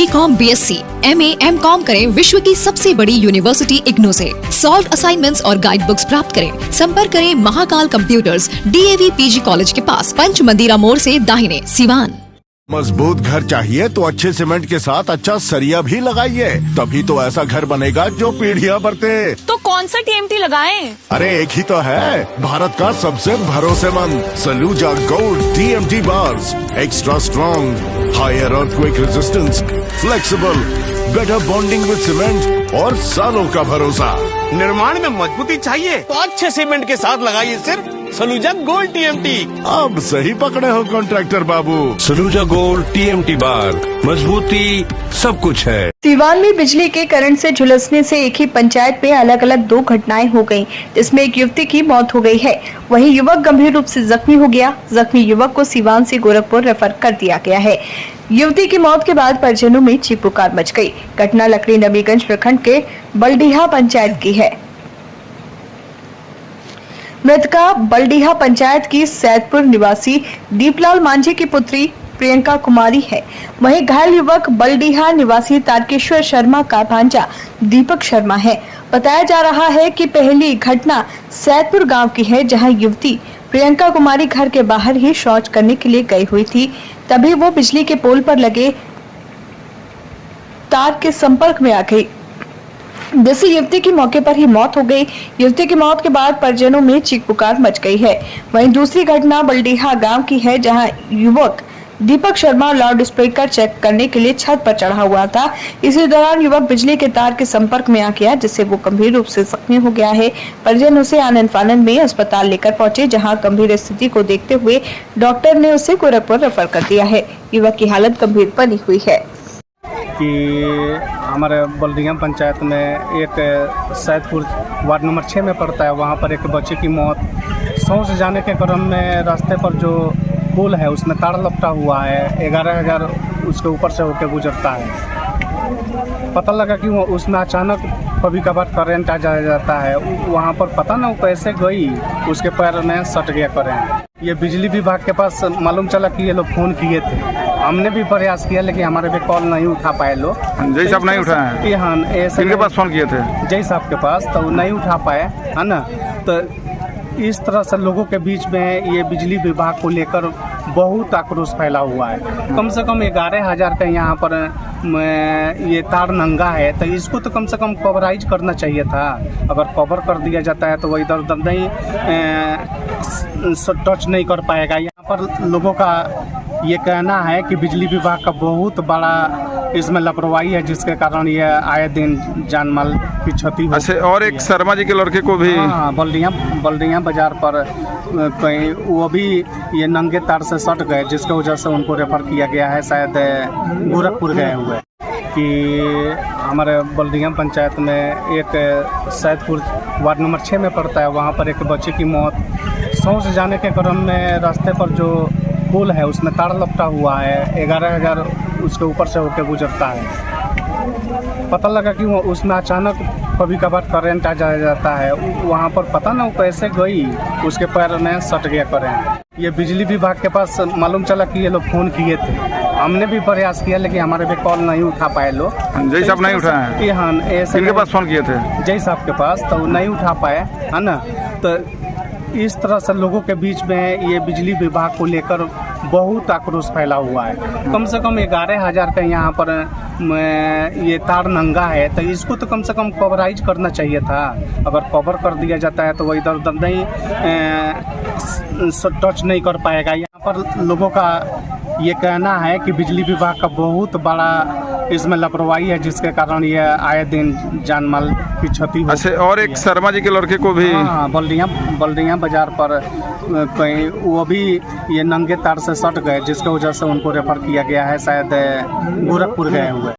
BCom, BSc, MA, MCom करें विश्व की सबसे बड़ी यूनिवर्सिटी इग्नू से। सॉल्व असाइनमेंट्स और गाइड बुक्स प्राप्त करें। संपर्क करें Mahakal computers, DAV PG college के पास, पंच मंदिरा मोड़ से दाहिने, सिवान। मजबूत घर चाहिए तो अच्छे सीमेंट के साथ अच्छा सरिया भी लगाइए, तभी तो ऐसा घर बनेगा जो पीढ़ियां बरते। तो कौन सा TMT लगाएं? अरे एक ही तो है, भारत का सबसे भरोसेमंद Saluja gold TMT bars. Extra strong, higher earthquake resistance, flexible, better bonding with cement और सालों का भरोसा। निर्माण में मजबूती चाहिए तो अच्छे सीमेंट के साथ लगाइए सिर्फ सलूजा गोल्ड TMT। अब सही पकड़े हो कॉन्ट्रैक्टर बाबू। सलूजा गोल्ड TMT बार, मजबूती सब कुछ है। सिवान में बिजली के करंट से झुलसने से एक ही पंचायत में अलग अलग 2 घटनाएं हो गयी, जिसमें एक युवती की मौत हो गई है। वहीं युवक गंभीर रूप से जख्मी हो गया। जख्मी युवक को सिवान से गोरखपुर रेफर कर दिया गया है। युवती की मौत के बाद परिजनों में चीख पुकार मच गई। घटना लकड़ी नबीगंज प्रखंड के बलडीहा पंचायत की है। मृतका बलडीहा पंचायत की सैदपुर निवासी दीपलाल मांझी की पुत्री प्रियंका कुमारी है। वहीं घायल युवक बलडीहा निवासी तारकेश्वर शर्मा का भांजा दीपक शर्मा है। बताया जा रहा है कि पहली घटना सैदपुर गांव की है, जहां युवती प्रियंका कुमारी घर के बाहर ही शौच करने के लिए गई हुई थी। तभी वो बिजली के पोल पर लगे तार के संपर्क में आ गई, जिससे युवती की मौके पर ही मौत हो गई। युवती की मौत के बाद परिजनों में चीख पुकार मच गई है। वहीं दूसरी घटना बलडीहा गांव की है, जहां युवक Deepak Sharma loud speaker check करने के लिए छत पर चढ़ा हुआ था। इसी दौरान युवक बिजली के तार के संपर्क में आ गया, जिससे वो गंभीर रूप से जख्मी हो गया है। परिजन उसे आनन फानन में अस्पताल लेकर पहुंचे, जहां गंभीर स्थिति को देखते हुए डॉक्टर ने उसे गोरखपुर रेफर कर दिया है। युवक की हालत गंभीर बनी हुई है। कि हमारे बलडीहा पंचायत में एक सैदपुर वार्ड नंबर 6 में पड़ता है, वहाँ पर एक बच्चे की मौत शौच जाने के क्रम में रास्ते पर जो पुल है उसमें तार लपटा हुआ है। 11,000 उसके ऊपर से होकर गुजरता है। पता लगा कि वो उसमें अचानक कभी कभार करंट आ जाता है। वहाँ पर पता ना वो कैसे गई, उसके पैर में सट गया करंट। ये बिजली विभाग के पास मालूम चला कि ये लोग फ़ोन किए थे। हमने भी प्रयास किया, लेकिन हमारे भी कॉल नहीं उठा पाए लोग। जय साहब नहीं उठाए? हाँ, ऐसे इनके पास फ़ोन किए थे जय साहब के पास, तो वो नहीं उठा पाए, है ना। तो इस तरह से लोगों के बीच में ये बिजली विभाग को लेकर बहुत आक्रोश फैला हुआ है। कम से कम 11,000 का यहाँ पर ये तार नंगा है, तो इसको तो कम से कम कवराइज करना चाहिए था। अगर कवर कर दिया जाता है तो वो इधर उधर नहीं टच नहीं कर पाएगा। यहाँ पर लोगों का ये कहना है कि बिजली विभाग का बहुत बड़ा इसमें लापरवाही है, जिसके कारण ये आए दिन जान माल की क्षति हो। अच्छा, और एक शर्मा जी के लड़के को भी बलडीहा बाजार पर कहीं वो भी ये नंगे तार से सट गए, जिसके वजह से उनको रेफर किया गया है, शायद गोरखपुर गए हुए। कि हमारे बलडीहा पंचायत में एक सैदपुर वार्ड नंबर 6 में पड़ता है, वहाँ पर एक बच्चे की मौत शौच जाने के क्रम में रास्ते पर जो पुल है उसमें तार लपटा हुआ है। 11,000 उसके ऊपर से होकर गुजरता है। पता लगा कि वो उसमें अचानक कभी कभार करंट आ जाता है। वहाँ पर पता ना वो कैसे गई, उसके पैर में सट गया करंट। ये बिजली विभाग के पास मालूम चला कि ये लोग फ़ोन किए थे। हमने भी प्रयास किया, लेकिन हमारे भी कॉल नहीं उठा पाए लोग। जय साहब नहीं उठाए? हाँ, ऐसे इनके पास फ़ोन किए थे जय साहब के पास, तो नहीं उठा पाए, है ना। तो इस तरह से लोगों के बीच में ये बिजली विभाग को लेकर बहुत आक्रोश फैला हुआ है। कम से कम 11,000 का यहाँ पर ये तार नंगा है, तो इसको तो कम से कम कवराइज करना चाहिए था। अगर कवर कर दिया जाता है तो वो इधर उधर नहीं टच नहीं कर पाएगा। यहाँ पर लोगों का ये कहना है कि बिजली विभाग का बहुत बड़ा इसमें लापरवाही है, जिसके कारण ये आए दिन जान माल की क्षति हो। अच्छा, और एक शर्मा जी के लड़के को भी बलडीहा बाजार पर कहीं वो भी ये नंगे तार से सट गए, जिसके वजह से उनको रेफर किया गया है, शायद गोरखपुर गए हुए।